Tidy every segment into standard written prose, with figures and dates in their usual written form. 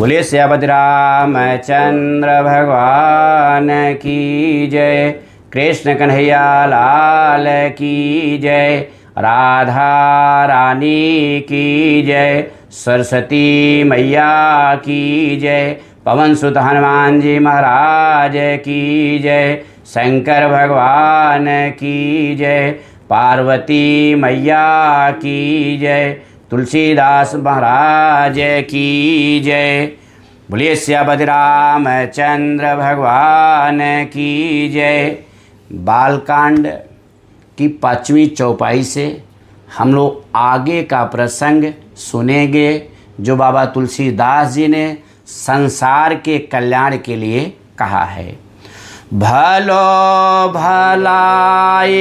बोलिए सियापति रामचंद्र भगवान की जय। कृष्ण कन्हैया लाल की जय। राधा रानी की जय। सरस्वती मैया की जय। पवन सुत हनुमान जी महाराज की जय। शंकर भगवान की जय। पार्वती मैया की जय। तुलसीदास महाराज की जय। बोलिए सियापति रामचंद्र भगवान की जय। बालकांड की 5वीं चौपाई से हम लोग आगे का प्रसंग सुनेंगे जो बाबा तुलसीदास जी ने संसार के कल्याण के लिए कहा है। भलो भलाई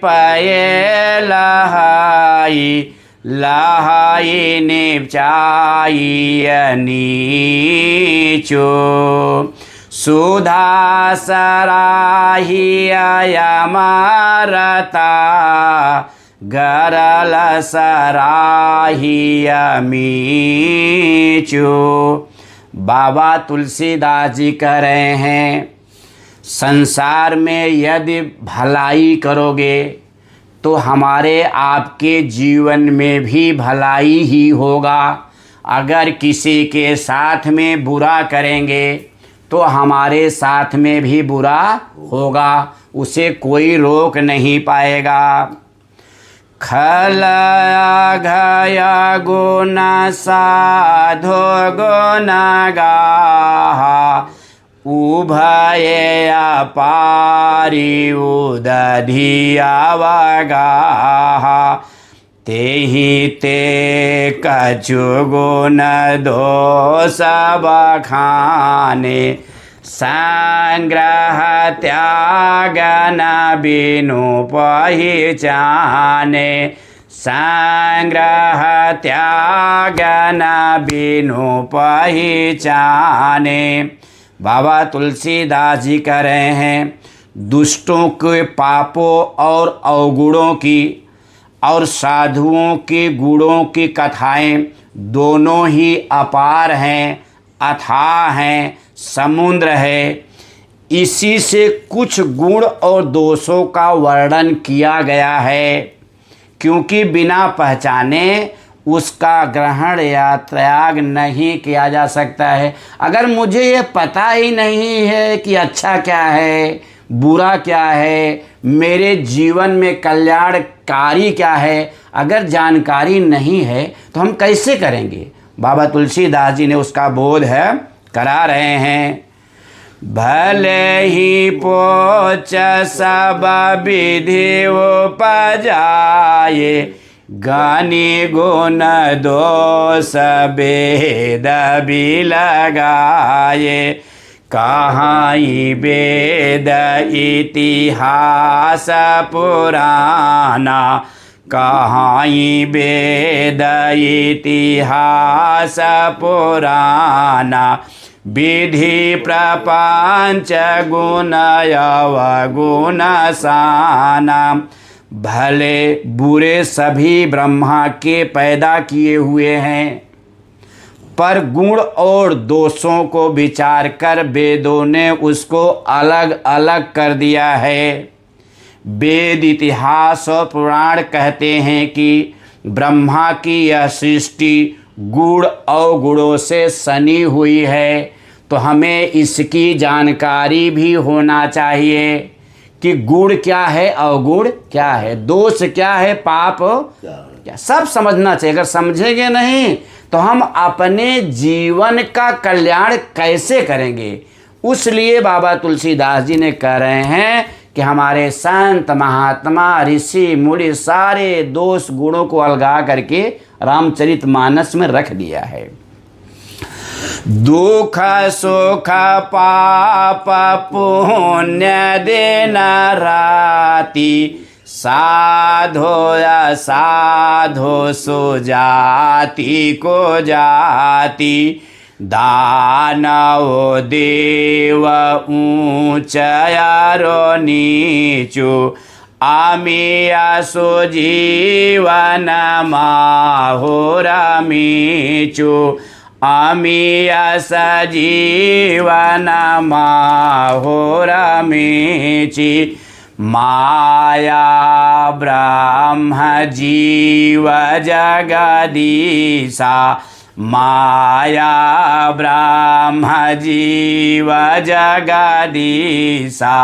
पये लहाई, लहाई निपचाई नीचो, सुधा सराही अमरता, गरल सराही मीचो। बाबा तुलसीदास जी कह रहे हैं, संसार में यदि भलाई करोगे तो हमारे आपके जीवन में भी भलाई ही होगा। अगर किसी के साथ में बुरा करेंगे तो हमारे साथ में भी बुरा होगा, उसे कोई रोक नहीं पाएगा। खलया घया गुण साधो गुण गाहा, उभये अपारी उदधि अवगाहा, तेहि ते कछु गुण दोष बखाने, संग्रह त्याग न बिनु पहिचाने, संग्रह त्याग न बिनु पहिचाने। बाबा तुलसीदास जी कह रहे हैं, दुष्टों के पापों और अवगुणों की और साधुओं के गुणों की कथाएं दोनों ही अपार हैं, अथाह हैं, समुद्र है। इसी से कुछ गुण और दोषों का वर्णन किया गया है, क्योंकि बिना पहचाने उसका ग्रहण या त्याग नहीं किया जा सकता है। अगर मुझे ये पता ही नहीं है कि अच्छा क्या है, बुरा क्या है, मेरे जीवन में कल्याणकारी क्या है, अगर जानकारी नहीं है तो हम कैसे करेंगे। बाबा तुलसीदास जी ने उसका बोध है करा रहे हैं। भले ही पोच सब विधि उपजाए, गानी गुण दोष भेद भी लगाए, कहाई वेद इतिहास पुराना, कहाई वेद इतिहास पुराना, विधि प्रपंच गुण अवगुण साना। भले बुरे सभी ब्रह्मा के पैदा किए हुए हैं, पर गुण और दोषों को विचार कर वेदों ने उसको अलग अलग कर दिया है। वेद इतिहास और पुराण कहते हैं कि ब्रह्मा की यह सृष्टि गुण अवगुणों से सनी हुई है, तो हमें इसकी जानकारी भी होना चाहिए कि गुण क्या है, अवगुण क्या है, दोष क्या है, पाप क्या, सब समझना चाहिए। अगर समझेंगे नहीं तो हम अपने जीवन का कल्याण कैसे करेंगे। उसलिए बाबा तुलसीदास जी ने कह रहे हैं कि हमारे संत महात्मा ऋषि मुनि सारे दोष गुणों को अलगा करके रामचरितमानस में रख दिया है। दुख सुख पाप पुण्य दिन राति, साधो असाधो सो जाति को जाति, दानव देव ऊंच यारो नीचो, आमिया सो जीवन माहोरा मीचो, अमीयस जीवन माहुरमीचि माया ब्रह्म जीव जगदीशा माया ब्रह्म जीव जगदीशा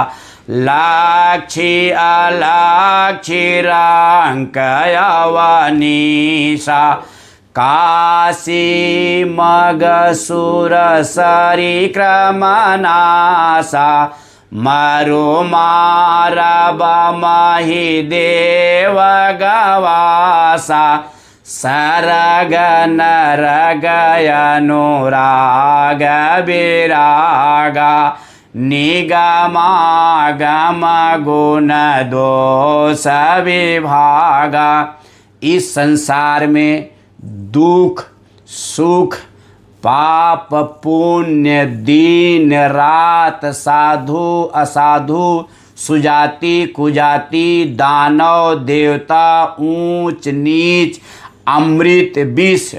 लाक्षी अलाक्षिराङ्कयवनीशा काशी मगसुर सरिक्रमनाशा मरुमारव महिदेव गवासा सरग नरगयनुराग विरागा निगमागम गुण दोष विभागा। इस संसार में दुख सुख पाप पुण्य दिन रात साधु असाधु सुजाति कुजाति दानव देवता ऊंच नीच अमृत विष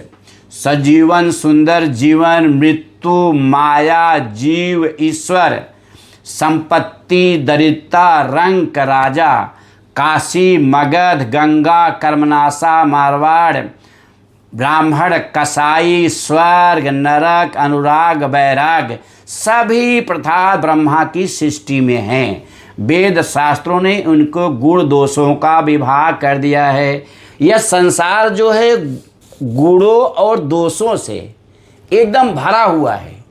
सजीवन सुंदर जीवन मृत्यु माया जीव ईश्वर संपत्ति दरिद्रता रंक राजा काशी मगध गंगा कर्मनाशा मारवाड़ ब्राह्मण कसाई स्वर्ग नरक अनुराग वैराग सभी प्रथा ब्रह्मा की सृष्टि में हैं। वेद शास्त्रों ने उनको गुण दोषों का विभाग कर दिया है। यह संसार जो है गुणों और दोषों से एकदम भरा हुआ है।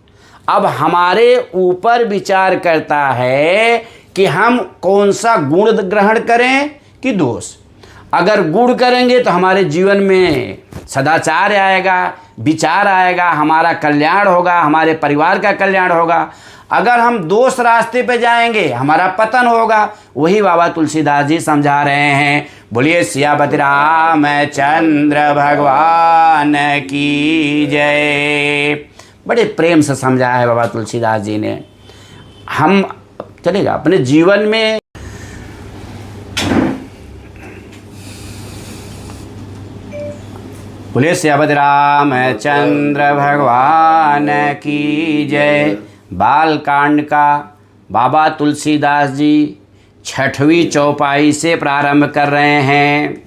अब हमारे ऊपर विचार करता है कि हम कौन सा गुण ग्रहण करें कि दोष। अगर गुण करेंगे तो हमारे जीवन में सदाचार आएगा, विचार आएगा, हमारा कल्याण होगा, हमारे परिवार का कल्याण होगा। अगर हम दोष रास्ते पे जाएंगे हमारा पतन होगा। वही बाबा तुलसीदास जी समझा रहे हैं। बोलिए सियापति रामचंद्र भगवान की जय। बड़े प्रेम से समझाया है बाबा तुलसीदास जी ने। हम चलेगा अपने जीवन में बोले सियापति रामचंद्र भगवान की जय। बालकांड का बाबा तुलसीदास जी 6वीं चौपाई से प्रारंभ कर रहे हैं।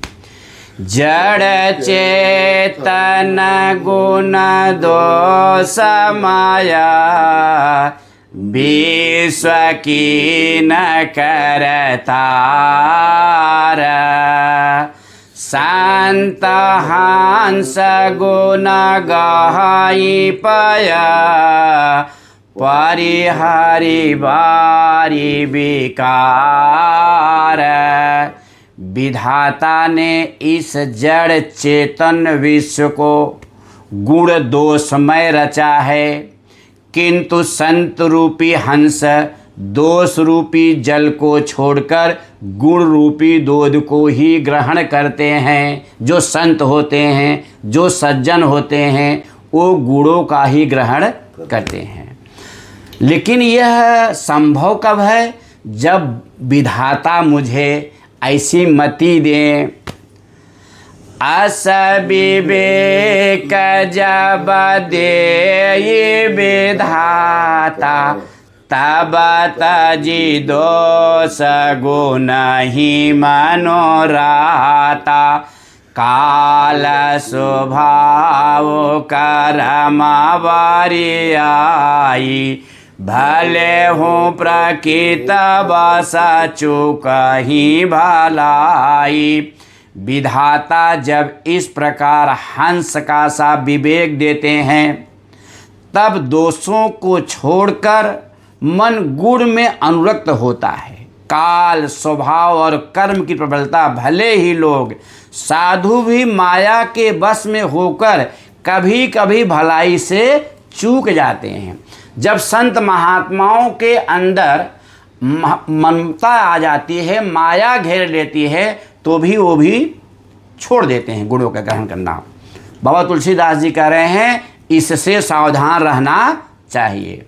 जड़ चेतन गुण दोष माया विश्व की न करतार संत हंस गुण गाई पया परिहरि बारी विकार। विधाता ने इस जड़ चेतन विश्व को गुण दोषमय रचा है, किंतु संत रूपी हंस दोष रूपी जल को छोड़कर गुण रूपी दूध को ही ग्रहण करते हैं। जो संत होते हैं, जो सज्जन होते हैं, वो गुणों का ही ग्रहण करते हैं। लेकिन यह संभव कब है? जब विधाता मुझे ऐसी मति दें। अस विवेक जब दे ये विधाता तब तजी दोष गुण ही मनोराता। काल स्वभाव कर्म वरियाई भले हूँ प्रकृत बस चूक ही भलाई। विधाता जब इस प्रकार हंस का सा विवेक देते हैं तब दोषों को छोड़कर मन गुण में अनुरक्त होता है। काल स्वभाव और कर्म की प्रबलता भले ही लोग साधु भी माया के वश में होकर कभी कभी भलाई से चूक जाते हैं। जब संत महात्माओं के अंदर ममता आ जाती है, माया घेर लेती है, तो भी वो भी छोड़ देते हैं गुणों का ग्रहण करना। बाबा तुलसीदास जी कह रहे हैं इससे सावधान रहना चाहिए।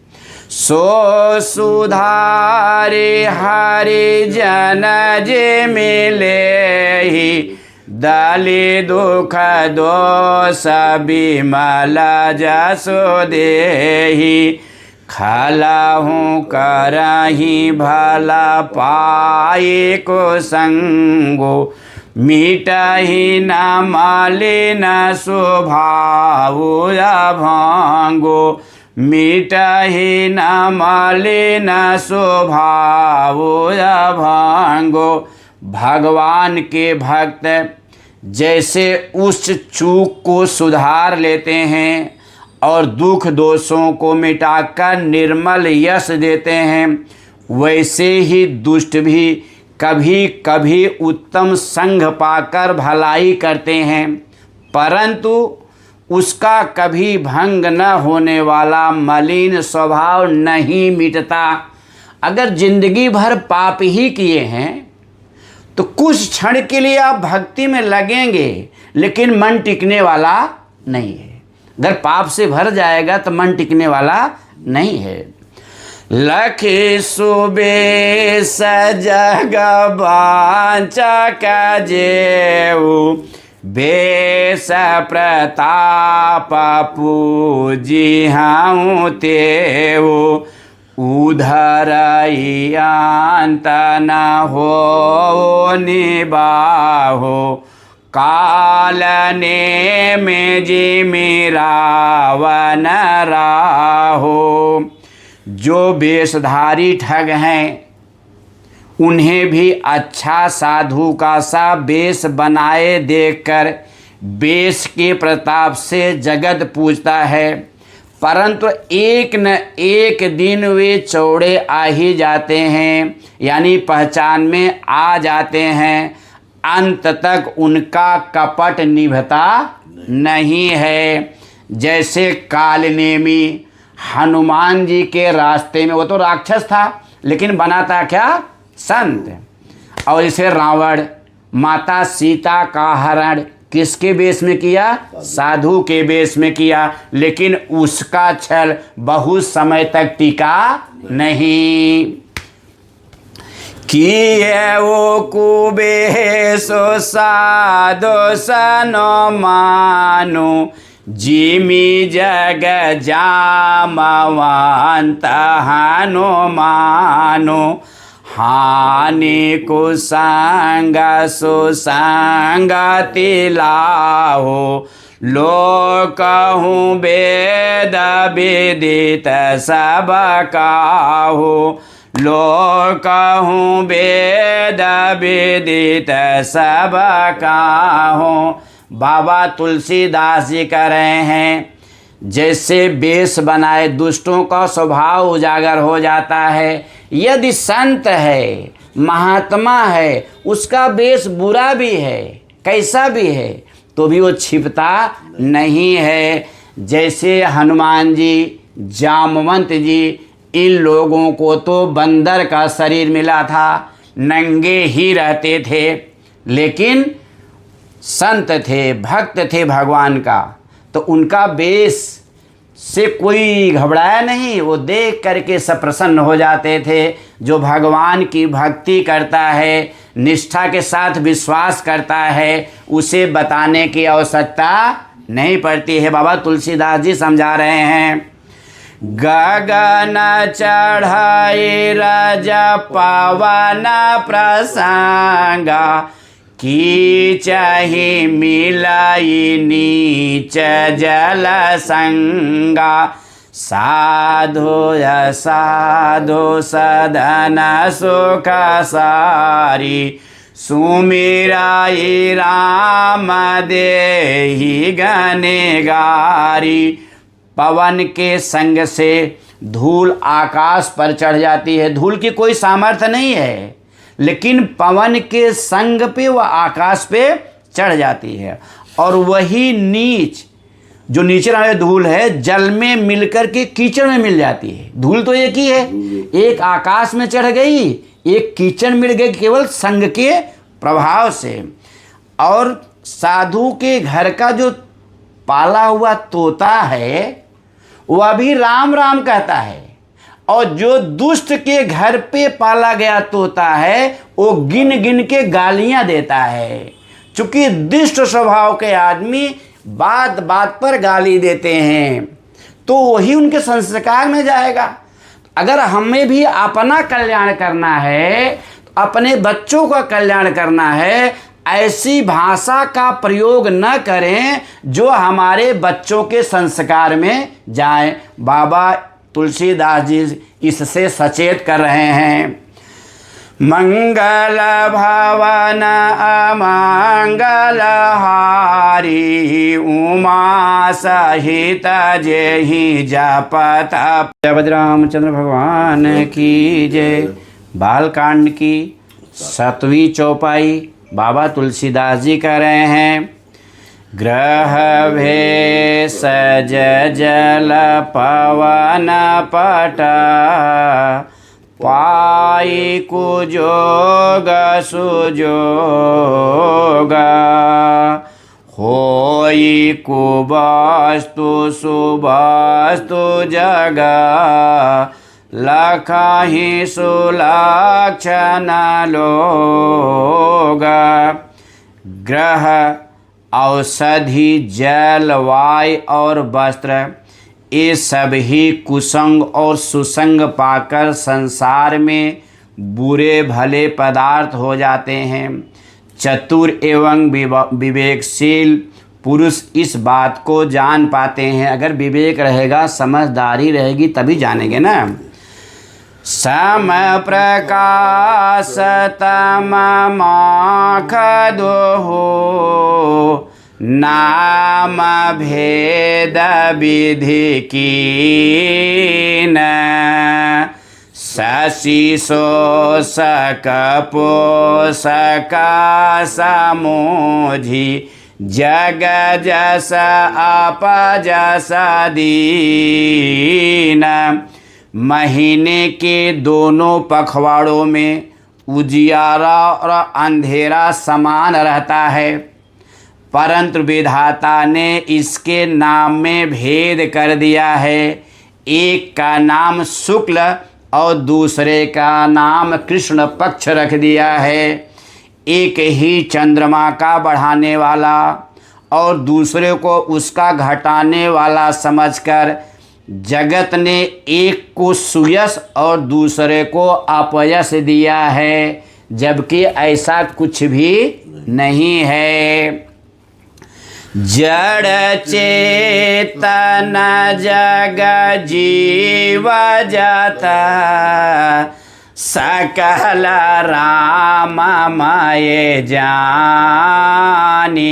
सो सुधारे हरि जन जे मिले ही दलि दुख दोष विमल जसो देहि खलहु करहि भला पाए को संगो मिटहि न मलिन स्वभाव अभंगो मिटहि न मलिन स्वभाव अभंगो। भगवान के भक्त जैसे उस चूक को सुधार लेते हैं और दुख दोषों को मिटाकर निर्मल यश देते हैं, वैसे ही दुष्ट भी कभी कभी उत्तम संग पाकर भलाई करते हैं, परंतु उसका कभी भंग न होने वाला मलिन स्वभाव नहीं मिटता। अगर जिंदगी भर पाप ही किए हैं तो कुछ क्षण के लिए आप भक्ति में लगेंगे, लेकिन मन टिकने वाला नहीं है। अगर पाप से भर जाएगा तो मन टिकने वाला नहीं है। लखी सुबे सजग बांचा का जेऊ बेस प्रताप पूजी हूँ तेऊ उधर अंत न हो निबाहो काल ने में जी मेरा वन राहो। जो वेशधारी ठग हैं उन्हें भी अच्छा साधु का सा वेश बनाए देखकर वेश के प्रताप से जगत पूजता है, परंतु एक न एक दिन वे चौड़े आ ही जाते हैं, यानी पहचान में आ जाते हैं। अंत तक उनका कपट निभता नहीं है। जैसे कालनेमी हनुमान जी के रास्ते में, वो तो राक्षस था लेकिन बना था क्या, संत। और इसे रावण माता सीता का हरण किसके वेश में किया, साधु के वेश में किया, लेकिन उसका छल बहुत समय तक टिका नहीं। किए वो कुबेसो साधो सनो मानो जिमी जग जामवंत हनुमानो हानि को संग सुसंगति लाहो लोकहु वेद विदित सब काहो लोकहु वेद विदित सब काहो। बाबा तुलसीदास जी कह रहे हैं, जैसे वेश बनाए दुष्टों का स्वभाव उजागर हो जाता है। यदि संत है, महात्मा है, उसका वेश बुरा भी है, कैसा भी है, तो भी वो छिपता नहीं है। जैसे हनुमान जी, जामवंत जी, इन लोगों को तो बंदर का शरीर मिला था, नंगे ही रहते थे, लेकिन संत थे, भक्त थे भगवान का, तो उनका वेश से कोई घबराया नहीं, वो देख करके सब प्रसन्न हो जाते थे। जो भगवान की भक्ति करता है, निष्ठा के साथ विश्वास करता है, उसे बताने की आवश्यकता नहीं पड़ती है। बाबा तुलसीदास जी समझा रहे हैं, गगन चढ़ाई रज पवन प्रसंगा की चाहे मिलाई नीच जल संगा साधो साधो सदन सुख सारी सुमिराई राम देहि गनेगारी। पवन के संग से धूल आकाश पर चढ़ जाती है। धूल की कोई सामर्थ्य नहीं है, लेकिन पवन के संग पे वह आकाश पे चढ़ जाती है। और वही नीच जो नीचे वाले धूल है, जल में मिलकर के कीचड़ में मिल जाती है। धूल तो एक ही है, एक आकाश में चढ़ गई, एक कीचड़ मिल गई केवल संग के प्रभाव से। और साधु के घर का जो पाला हुआ तोता है वह भी राम राम कहता है, और जो दुष्ट के घर पे पाला गया तोता है वो गिन गिन के गालियां देता है, चूंकि दुष्ट स्वभाव के आदमी बात बात पर गाली देते हैं तो वही उनके संस्कार में जाएगा। अगर हमें भी अपना कल्याण करना है, अपने बच्चों का कल्याण करना है, ऐसी भाषा का प्रयोग न करें जो हमारे बच्चों के संस्कार में जाए। बाबा तुलसीदास जी इससे सचेत कर रहे हैं। मंगल भवन अमंगल हारी उमा सहित जेहि जपत। जय रामचंद्र भगवान की जय। बालकांड की 7वीं चौपाई बाबा तुलसीदास जी कह रहे हैं। ग्रह भेषज जल पवन पट पाई कुजोग सुजोग होई कुवस्तु सुवस्तु जग लखहि सुलक्षण लोग। ग्रह औषधि जल वायु और वस्त्र ये सब ही कुसंग और सुसंग पाकर संसार में बुरे भले पदार्थ हो जाते हैं। चतुर एवं विवेकशील पुरुष इस बात को जान पाते हैं। अगर विवेक रहेगा, समझदारी रहेगी तभी जानेंगे ना। सम प्रकाश तम माख दोहो नाम भेद विधि कीन शशि शोषक पोषक समोझी जग जस अपजस दीन। महीने के दोनों पखवाड़ों में उजियारा और अंधेरा समान रहता है, परंतु विधाता ने इसके नाम में भेद कर दिया है। एक का नाम शुक्ल और दूसरे का नाम कृष्ण पक्ष रख दिया है। एक ही चंद्रमा का बढ़ाने वाला और दूसरे को उसका घटाने वाला समझकर जगत ने एक को सुयश और दूसरे को अपयश दिया है, जबकि ऐसा कुछ भी नहीं है। जड़ चेतन जग जीव जाता सकल राममय जानी।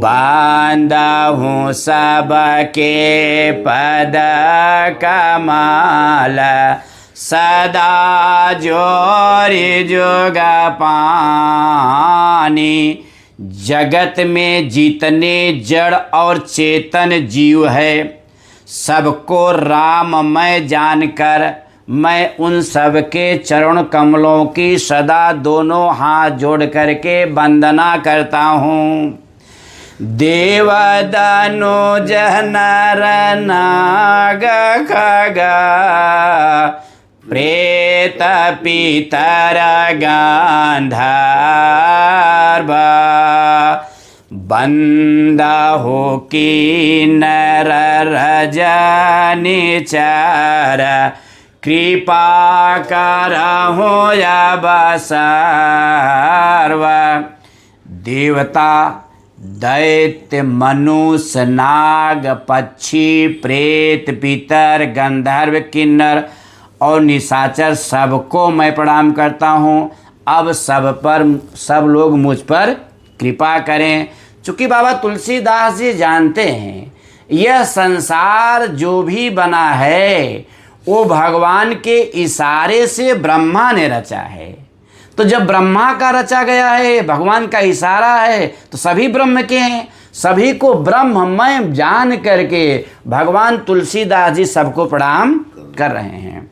बांधहूँ सबके पद कमल सदा जोरि जोग पानी। जगत में जितने जड़ और चेतन जीव है सबको राममय जानकर मैं उन सबके चरण कमलों की सदा दोनों हाथ जोड़ करके वंदना करता हूँ। देव दानव नर नाग खग प्रेत पितर गंधर्व बंदहो किन्नर रजनिचर कृपा करहु अब सर्व। देवता दैत्य मनुष्य नाग पक्षी प्रेत पितर गंधर्व किन्नर और निशाचर सबको मैं प्रणाम करता हूँ। अब सब लोग मुझ पर कृपा करें। चूँकि बाबा तुलसीदास जी जानते हैं यह संसार जो भी बना है वो भगवान के इशारे से ब्रह्मा ने रचा है। तो जब ब्रह्मा का रचा गया है, भगवान का इशारा है, तो सभी ब्रह्म के हैं। सभी को ब्रह्ममय जान करके भगवान तुलसीदास जी सबको प्रणाम कर रहे हैं।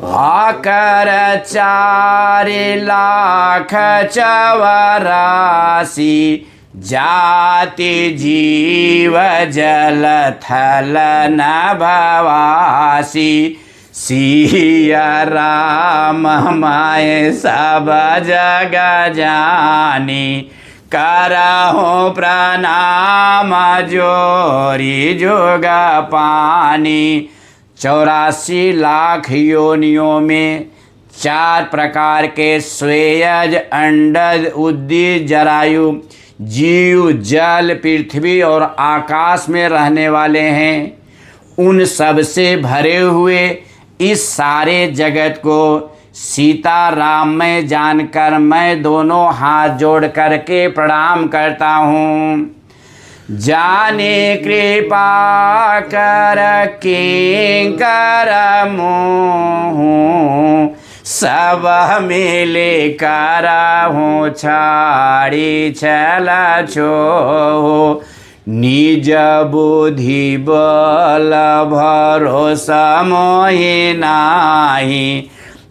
आकर 4 लाख 84 जाति जीव जल थल नभवासी सिया राम माए सब जग जानी, करहु प्रणाम जोरी जोग पानी। 84 लाख योनियों में 4 प्रकार के स्वेयज, अंडज, उद्दीज, जरायु जीव जल, पृथ्वी और आकाश में रहने वाले हैं। उन सब से भरे हुए इस सारे जगत को सीता राम में जानकर मैं दोनों हाथ जोड़ करके प्रणाम करता हूँ। जाने कृपा कर किंकर मोह, सब मिले करहु छाड़ी छल छो। निज बुद्धि बल भरोसा मोहि नाही,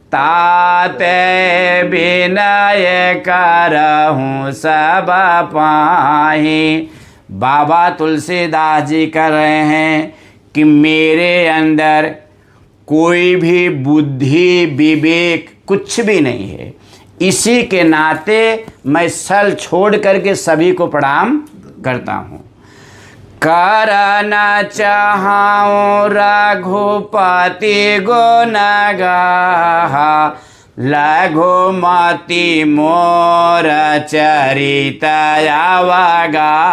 ताते विनय करहु सब पाही। बाबा तुलसीदास जी कर रहे हैं कि मेरे अंदर कोई भी बुद्धि विवेक कुछ भी नहीं है, इसी के नाते मैं सल छोड़ करके सभी को प्रणाम करता हूँ। करना चाहूँ रघुपति गुण गाहा, लघुमति मोर चरित अवगाहा।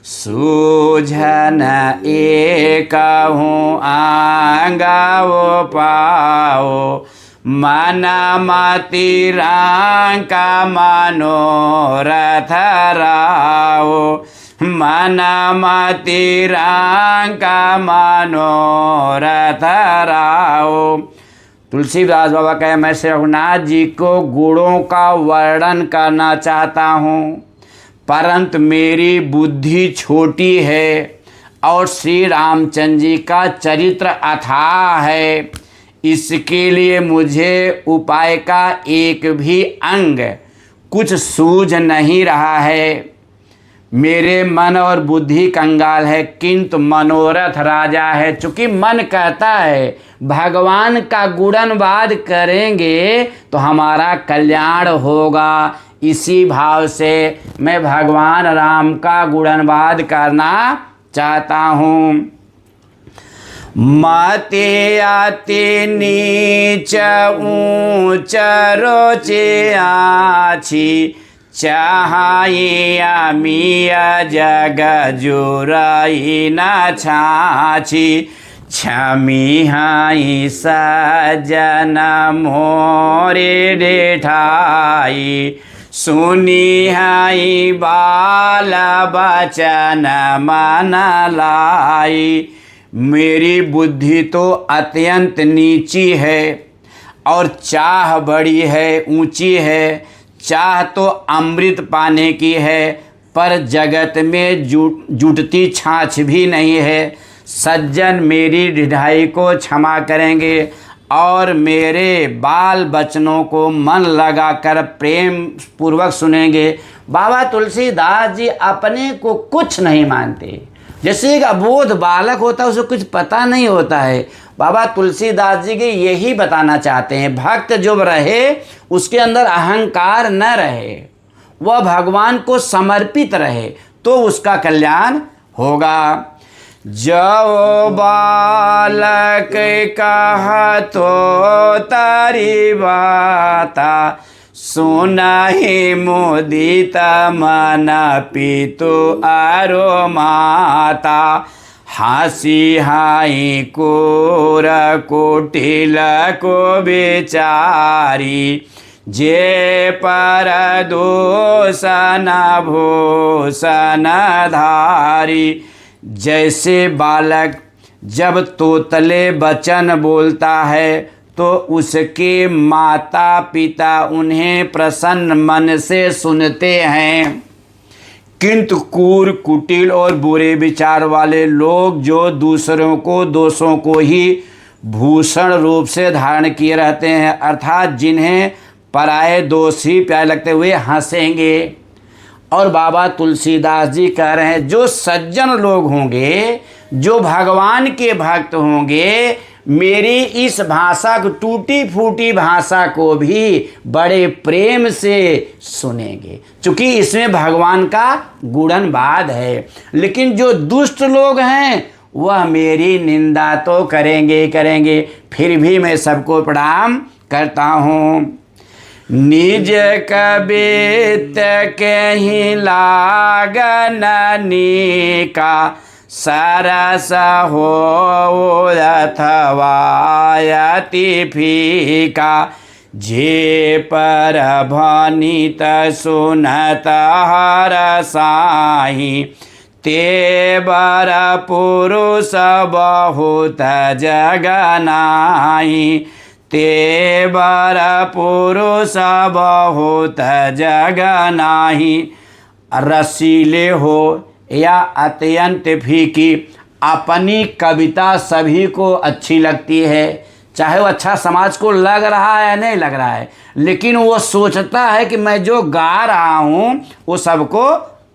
सूझन एकहु आंगवो पाओ, मन मति रंका मनोरथ राओ। मन मति रंका मनोरथ राओ। तुलसीदास बाबा कहे मैं श्री रघुनाथ जी को गुणों का वर्णन करना चाहता हूँ, परंतु मेरी बुद्धि छोटी है और श्री रामचंद्र जी का चरित्र अथाह है। इसके लिए मुझे उपाय का एक भी अंग कुछ सूझ नहीं रहा है। मेरे मन और बुद्धि कंगाल है, किंतु मनोरथ राजा है। चूँकि मन कहता है भगवान का गुणनवाद करेंगे तो हमारा कल्याण होगा, इसी भाव से मैं भगवान राम का गुणनवाद करना चाहता हूँ। मते अति नीच ऊंच रोचे आछी, चाहिया मिया जग जुराई न छाछी। क्षमी हाई सजन मोरे डेठाई, सुनी हाई बाल बचन मन लाई। मेरी बुद्धि तो अत्यंत नीची है और चाह बड़ी है, ऊंची है। चाह तो अमृत पाने की है, पर जगत में जुटती छाछ भी नहीं है। सज्जन मेरी ढिठाई को क्षमा करेंगे और मेरे बाल बचनों को मन लगाकर प्रेम पूर्वक सुनेंगे। बाबा तुलसीदास जी अपने को कुछ नहीं मानते। जैसे एक अबोध बालक होता है, उसे कुछ पता नहीं होता है। बाबा तुलसीदास जी के यही बताना चाहते हैं, भक्त जो रहे उसके अंदर अहंकार न रहे, वह भगवान को समर्पित रहे तो उसका कल्याण होगा। जो बालक कहा तो तारी बाता, सुनहि मुदित मन पितु आरो माता। हासी हाई कोर कुटिल को बेचारी, जे पर दूषण भूषण धारी। जैसे बालक जब तोतले वचन बोलता है तो उसके माता पिता उन्हें प्रसन्न मन से सुनते हैं, किंतु क्रूर कुटिल और बुरे विचार वाले लोग जो दूसरों को दोषों को ही भूषण रूप से धारण किए रहते हैं, अर्थात जिन्हें पराये दोष ही प्यारे लगते हुए हंसेंगे। और बाबा तुलसीदास जी कह रहे हैं जो सज्जन लोग होंगे, जो भगवान के भक्त होंगे, मेरी इस भाषा को, टूटी फूटी भाषा को भी बड़े प्रेम से सुनेंगे, क्योंकि इसमें भगवान का गुणनवाद है। लेकिन जो दुष्ट लोग हैं वह मेरी निंदा तो करेंगे करेंगे, फिर भी मैं सबको प्रणाम करता हूँ। निज कबित कहीं लागन नीका, सरस हो अथवा अति फीका, जे पर भनित सुनत हरसाही, ते बर पुरुष बहुत जगनाई, ते बर पुरुष बहुत जगनाही। रसीले हो या अत्यंत फीकी, अपनी कविता सभी को अच्छी लगती है, चाहे वो अच्छा समाज को लग रहा है या नहीं लग रहा है, लेकिन वो सोचता है कि मैं जो गा रहा हूँ वो सबको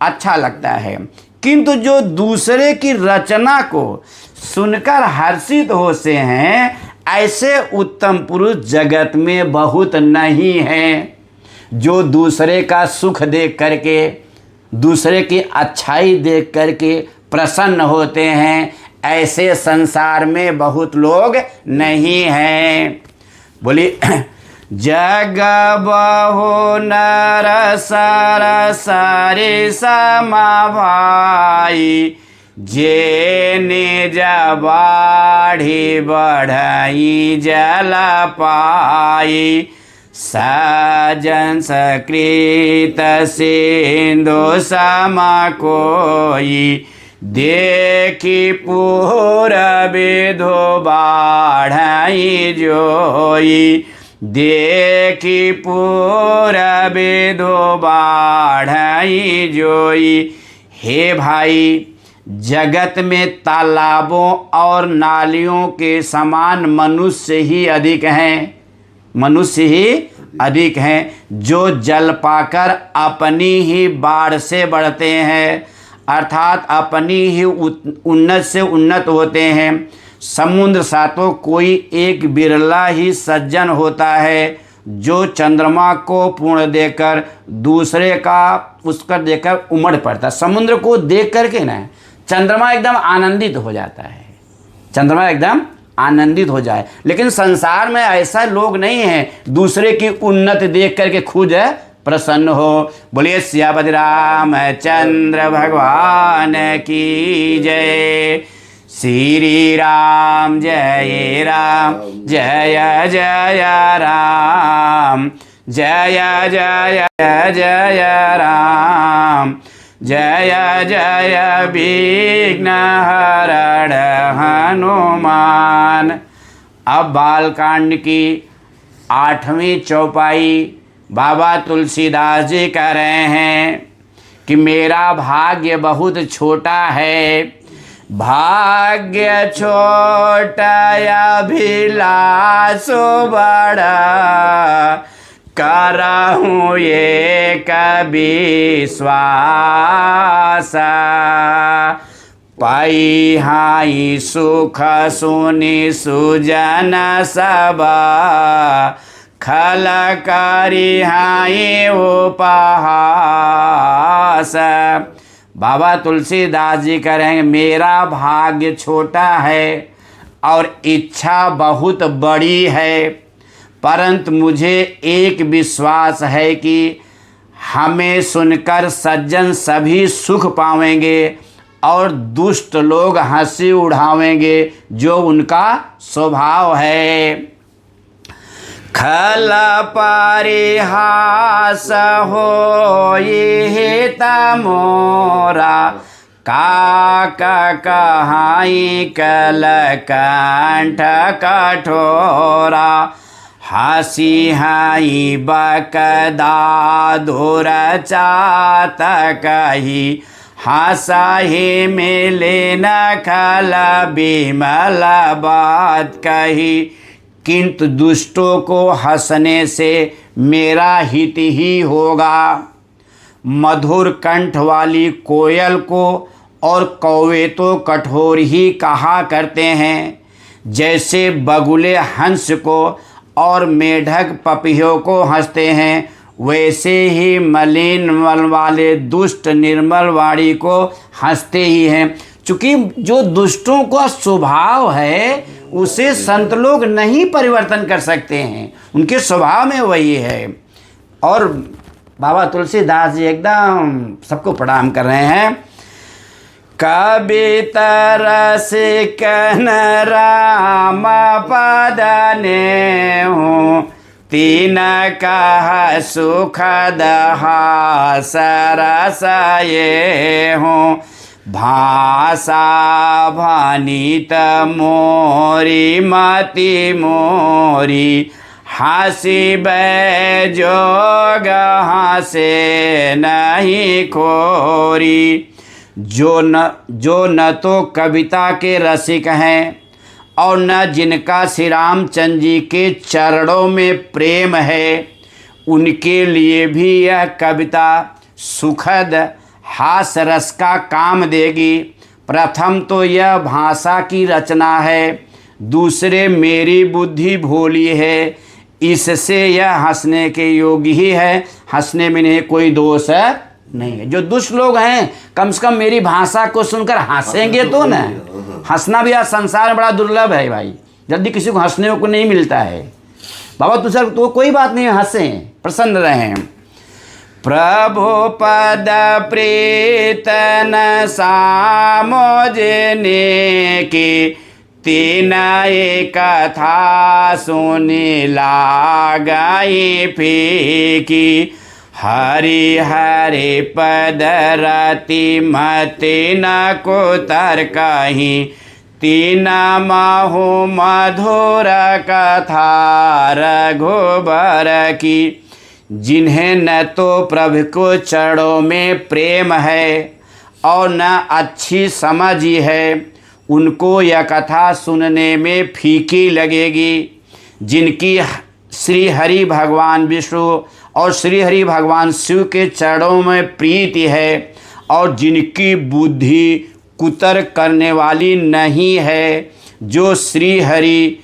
अच्छा लगता है। किंतु जो दूसरे की रचना को सुनकर हर्षित होते हैं, ऐसे उत्तम पुरुष जगत में बहुत नहीं हैं। जो दूसरे का सुख देख करके, दूसरे की अच्छाई देख करके प्रसन्न होते हैं, ऐसे संसार में बहुत लोग नहीं हैं। बोली जग बहु नर सर सारे समभाई, जे निज बाढ़ी बढ़ई जल पाई, सजन सकृत सिंधु सम कोई, देखी पूरबि धो बाढ़ई जोई, देखी पूरबि धो बाढ़ई जोई। हे भाई, जगत में तालाबों और नालियों के समान मनुष्य ही अधिक हैं, मनुष्य ही अधिक हैं, जो जल पाकर अपनी ही बाढ़ से बढ़ते हैं, अर्थात अपनी ही उन्नत से उन्नत होते हैं। समुद्र सा तो कोई एक बिरला ही सज्जन होता है, जो चंद्रमा को पूर्ण देकर दूसरे का उसका देकर उमड़ पड़ता है। समुद्र को देख करके ना चंद्रमा एकदम आनंदित हो जाता है, चंद्रमा एकदम आनंदित हो जाए। लेकिन संसार में ऐसा लोग नहीं हैं दूसरे की उन्नति देख करके खुद प्रसन्न हो। बोलिए सियापति रामचंद्र भगवान की जय। श्री राम जय राम, जय जय राम, जय जय जय राम, जय जय विघ्न हरण हनुमान। अब बालकांड की 8वीं चौपाई बाबा तुलसीदास जी कह रहे हैं कि मेरा भाग्य बहुत छोटा है, भाग्य छोटा अभिलाष बड़ा, करहूँ ये विश्वास, पाई हाई सुख सुनि सुजन सब, खल करी हाई उपहास। बाबा तुलसीदास जी करेंगे मेरा भाग्य छोटा है और इच्छा बहुत बड़ी है, परंतु मुझे एक विश्वास है कि हमें सुनकर सज्जन सभी सुख पावेंगे और दुष्ट लोग हंसी उड़ावेंगे, जो उनका स्वभाव है। खल परिहास हो ये तमोरा, काका कहाई कल कंठ कठोरा, हसी हाई बकदा धुर चात कही, हंसाही मिले न खल बिमल बात कही। किंतु दुष्टों को हंसने से मेरा हित ही होगा। मधुर कंठ वाली कोयल को और कौवे तो कठोर ही कहा करते हैं, जैसे बगुले हंस को और मेढक पपियों को हंसते हैं, वैसे ही मलिन मन वाले दुष्ट निर्मल वाणी को हंसते ही हैं। चूँकि जो दुष्टों का स्वभाव है उसे संत लोग नहीं परिवर्तन कर सकते हैं, उनके स्वभाव में वही है। और बाबा तुलसीदास जी एकदम सबको प्रणाम कर रहे हैं। कविता रसिकन राम पद ने हूँ, तीन कह सुखद हास रस ये हूँ। भाषा भनित मोरी मति मोरी, हंसिबे जोग हंसे नहीं खोरी। जो न तो कविता के रसिक हैं और न जिनका श्री रामचंद्र जी के चरणों में प्रेम है, उनके लिए भी यह कविता सुखद हास रस का काम देगी। प्रथम तो यह भाषा की रचना है, दूसरे मेरी बुद्धि भोली है, इससे यह हंसने के योग्य ही है, हंसने में नहीं कोई दोष नहीं है। जो दुष्ट लोग हैं कम से कम मेरी भाषा को सुनकर हंसेंगे तो ना। हंसना भी आज संसार में बड़ा दुर्लभ है भाई, जल्दी किसी को हंसने को नहीं मिलता है। बाबा तुम सर तो कोई बात नहीं, हंसें प्रसन्न रहें। प्रभु पद प्रीतन सामोजने की, तीन कथा सुनी लागई फीकी। हरि हरि पद रति मति न को तर्कहि, तीन महु मधुर कथा रघुबर की। जिन्हें न तो प्रभु को चरणों में प्रेम है और न अच्छी समझ ही है, उनको यह कथा सुनने में फीकी लगेगी। जिनकी श्री हरि भगवान विष्णु और श्री हरि भगवान शिव के चरणों में प्रीति है और जिनकी बुद्धि कुतर्क करने वाली नहीं है, जो श्री हरि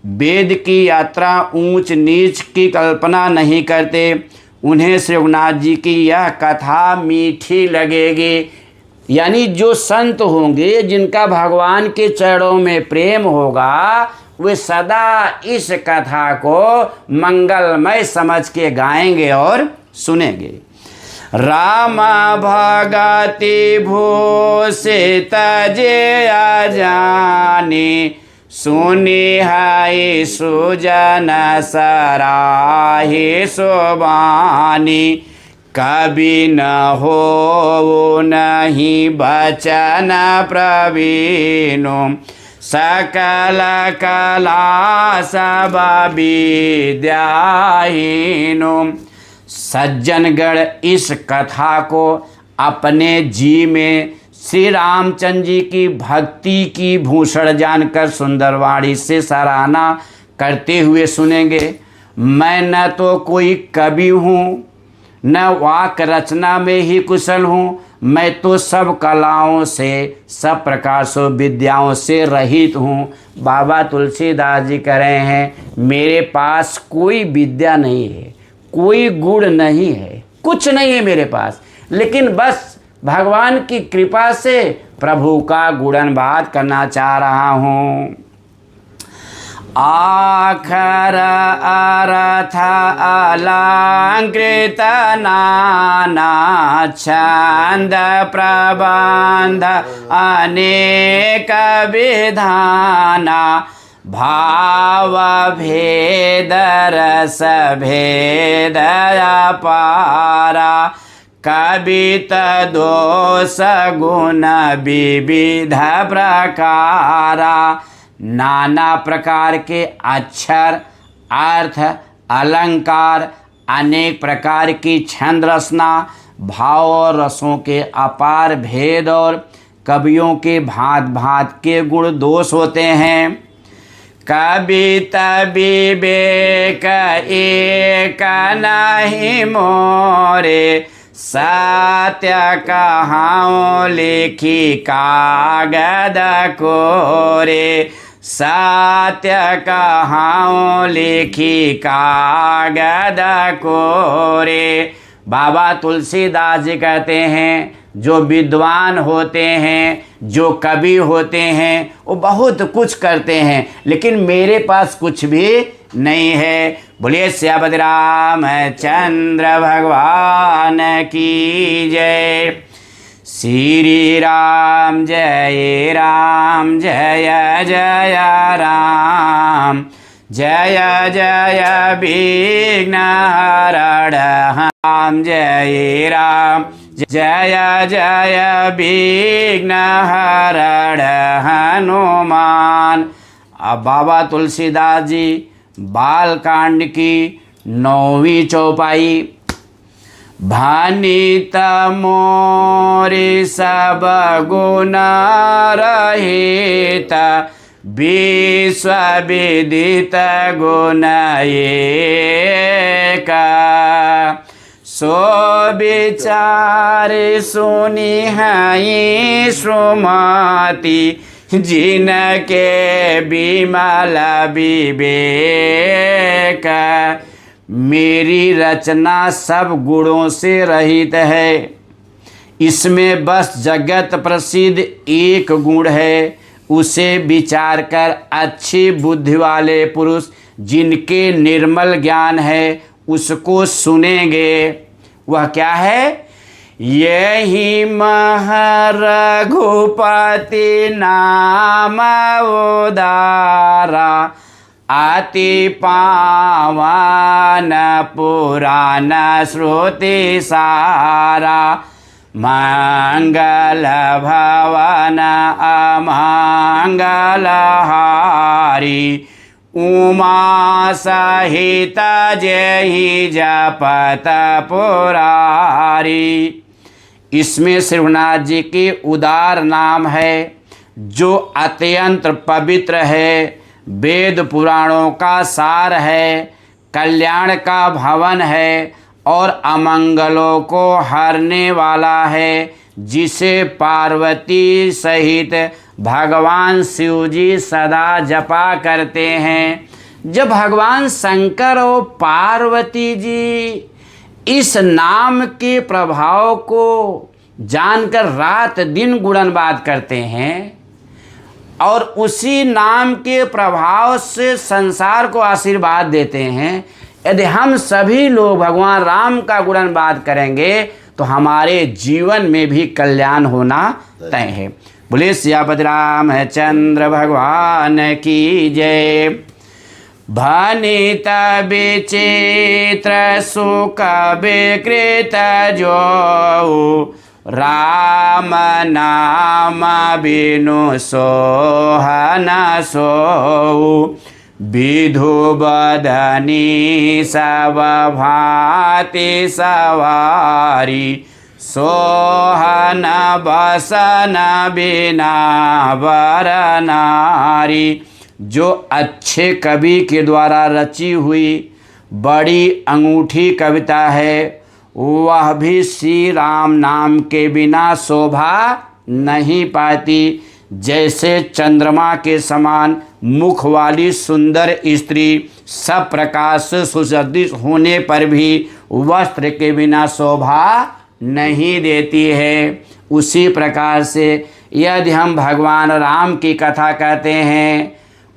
वेद की यात्रा ऊंच नीच की कल्पना नहीं करते, उन्हें श्री रघुनाथ जी की यह कथा मीठी लगेगी। यानी जो संत होंगे जिनका भगवान के चरणों में प्रेम होगा, वे सदा इस कथा को मंगलमय समझ के गाएंगे और सुनेंगे। राम भगति भूषित जे अजानी, सुनी है सुजन सराही सोबानी। कभी न हो नहीं बचन प्रवीणो, सकल कला सब विद्याहीनो। सज्जनगण इस कथा को अपने जी में श्री रामचंद्र जी की भक्ति की भूषण जानकर सुंदरवाणी से सराहना करते हुए सुनेंगे। मैं न तो कोई कवि हूँ, न वाक रचना में ही कुशल हूँ, मैं तो सब कलाओं से, सब प्रकार से विद्याओं से रहित हूँ। बाबा तुलसीदास जी कह रहे हैं, मेरे पास कोई विद्या नहीं है, कोई गुण नहीं है, कुछ नहीं है मेरे पास, लेकिन बस भगवान की कृपा से प्रभु का गुणगान करना चाह रहा हूँ। आखर अर्थ अलंकृत नाना छंद प्रबंध अनेक विधाना। भाव भेद रस भेद अपारा। कवित दोष गुण विविध प्रकारा। नाना प्रकार के अक्षर, अर्थ, अलंकार, अनेक प्रकार की छंद रचना, भाव और रसों के अपार भेद और कवियों के भांत भांत के गुण दोष होते हैं। कविता विवेक एक नहीं मोरे। सत्य कहाँ लिखी कागद कोरे। सत्य कहाऊं लिखी कागद कोरे। बाबा तुलसीदास जी कहते हैं जो विद्वान होते हैं, जो कवि होते हैं, वो बहुत कुछ करते हैं, लेकिन मेरे पास कुछ भी नहीं है। बोलिए सियापति रामचंद्र भगवान की जय। श्री राम जय राम, जय जय राम, जय जय विघ्न हरण राम, जय राम, जय जय विघ्न हरण हनुमान। अब बाबा तुलसीदास जी बालकांड की 9वीं चौपाई। भनित मोरि सब गुण रहित, विश्व विदित गुण एक। सो विचार सुनि हई सुमति, जिनके विमल विवेक। मेरी रचना सब गुणों से रहित है, इसमें बस जगत प्रसिद्ध एक गुण है, उसे विचार कर अच्छी बुद्धि वाले पुरुष जिनके निर्मल ज्ञान है उसको सुनेंगे। वह क्या है? यही रघुपति नाम उदारा, अति पावन पुराण श्रुति सारा। मंगल भवन अमंगल हारी, उमा सहित जय जपत पुरारी। इसमें श्री रघुनाथ जी के उदार नाम है, जो अत्यंत पवित्र है, वेद पुराणों का सार है, कल्याण का भवन है और अमंगलों को हरने वाला है, जिसे पार्वती सहित भगवान शिव जी सदा जपा करते हैं। जब भगवान शंकर और पार्वती जी इस नाम के प्रभाव को जानकर रात दिन गुणनवाद करते हैं और उसी नाम के प्रभाव से संसार को आशीर्वाद देते हैं, यदि हम सभी लोग भगवान राम का गुणनवाद करेंगे तो हमारे जीवन में भी कल्याण होना तय है। बोले सियापति रामचंद्र भगवान की जय। भनित विचित्र सुख विकृत जो, राम नाम बिनु सोहन सो। विधु बदनी सब भांति सवारी, सोहन बसन बिना वर नारी। जो अच्छे कवि के द्वारा रची हुई बड़ी अंगूठी कविता है, वह भी श्री राम नाम के बिना शोभा नहीं पाती। जैसे चंद्रमा के समान मुख वाली सुंदर स्त्री सब प्रकाश से सुसज्जित होने पर भी वस्त्र के बिना शोभा नहीं देती है, उसी प्रकार से यदि हम भगवान राम की कथा कहते हैं,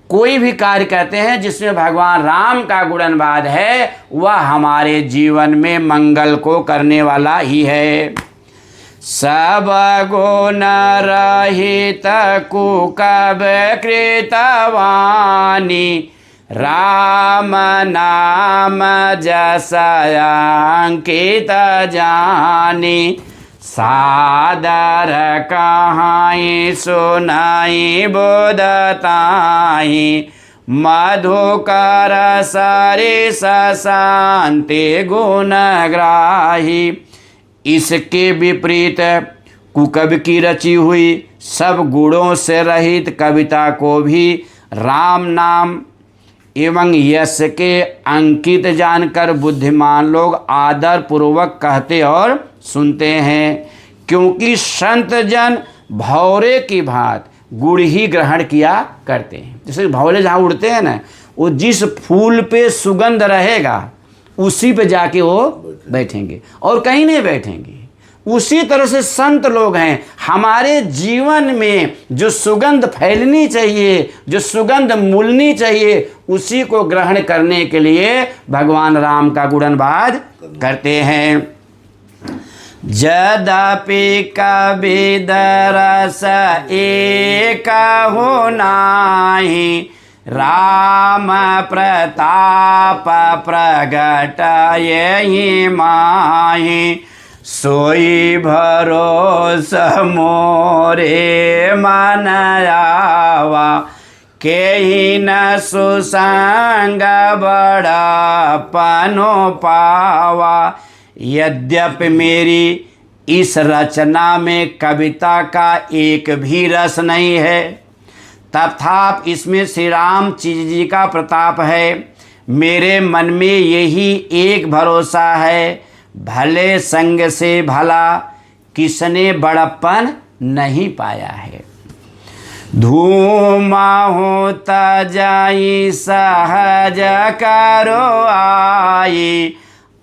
कोई भी कार्य करते हैं जिसमें भगवान राम का गुणनवाद है, वह हमारे जीवन में मंगल को करने वाला ही है। सब गुण रहित कुकब कृतवानी, राम नाम जस अंकित जानी। सादर कहाई सुनाई बोधताई, मधुकर सरिस शांति गुणग्राही। इसके विपरीत कुकवि की रची हुई सब गुणों से रहित कविता को भी राम नाम एवं यश के अंकित जानकर बुद्धिमान लोग आदर पूर्वक कहते और सुनते हैं, क्योंकि संत जन भौरे की भांति गुड़ ही ग्रहण किया करते हैं। जैसे भंवरे जहाँ उड़ते हैं ना, वो जिस फूल पे सुगंध रहेगा उसी पे जाके वो बैठेंगे और कहीं नहीं बैठेंगे। उसी तरह से संत लोग हैं, हमारे जीवन में जो सुगंध फैलनी चाहिए, जो सुगंध मूलनी चाहिए, उसी को ग्रहण करने के लिए भगवान राम का गुणगान करते हैं। यद्यपि कबीर रस एक हो नाहि, राम प्रताप प्रगट यही माहि, सोई भरोसा मोरे मन आवा, केहि न सुसंग बड़ा पनो पावा। यद्यपि मेरी इस रचना में कविता का एक भी रस नहीं है, तथापि इसमें श्री राम जी का प्रताप है। मेरे मन में यही एक भरोसा है, भले संग से भला किसने बड़प्पन नहीं पाया है। धूमा होता जाई सहज करो आई,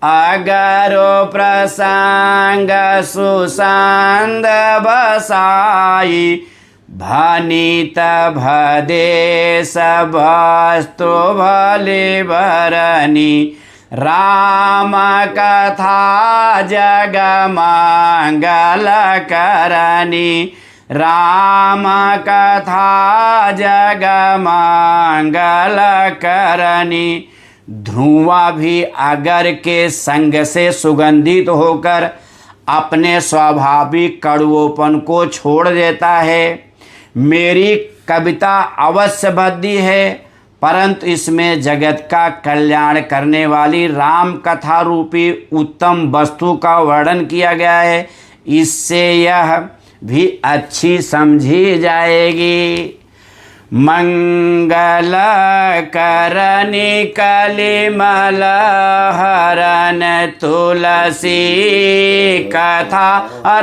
अगरो प्रसंग सुसंद बसाई, भनीत भदेश वस्तु भले भरनी, राम कथा जग मंगल करनी, राम कथा जग मंगल करनी। धुआं भी अगर के संग से सुगंधित होकर अपने स्वाभाविक कड़वोपन को छोड़ देता है। मेरी कविता अवश्य भद्दी है, परंतु इसमें जगत का कल्याण करने वाली राम कथा रूपी उत्तम वस्तु का वर्णन किया गया है। इससे यह भी अच्छी समझी जाएगी। मंगल करनी कलिमल हरन तुलसी कथा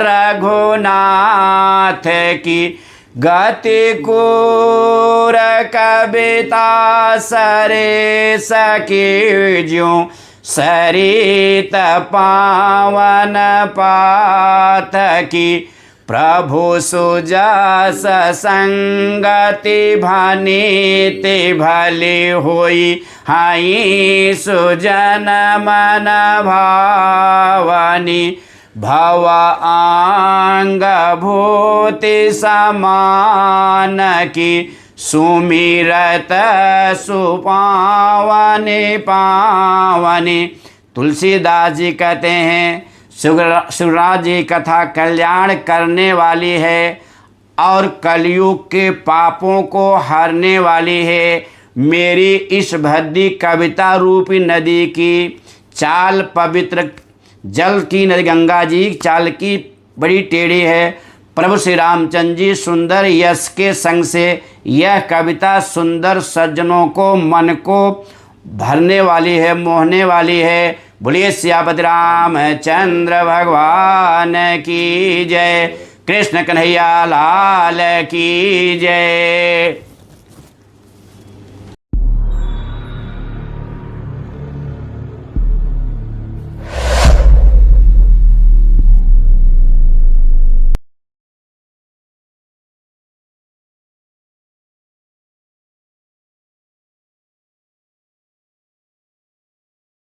रघुनाथ की, गति कूर कविता सरे सकी ज्यों, सरित पावन पाथ की, प्रभु सुजस संगति भनीति भली हुई, हाई सुजन मन भावनी, भव आंग भूति समान की, सुमिरत सुपावनी पावनी। तुलसीदास जी कहते हैं शिवराज जी कथा कल्याण करने वाली है और कलयुग के पापों को हरने वाली है। मेरी इस भद्दी कविता रूपी नदी की चाल पवित्र जल की नदी गंगा जी चाल की बड़ी टेढ़ी है। प्रभु श्री रामचंद्र जी सुंदर यश के संग से यह कविता सुंदर सज्जनों को मन को भरने वाली है, मोहने वाली है। बोलिए सियापति रामचंद्र भगवान की जय। कृष्ण कन्हैया लाल की जय।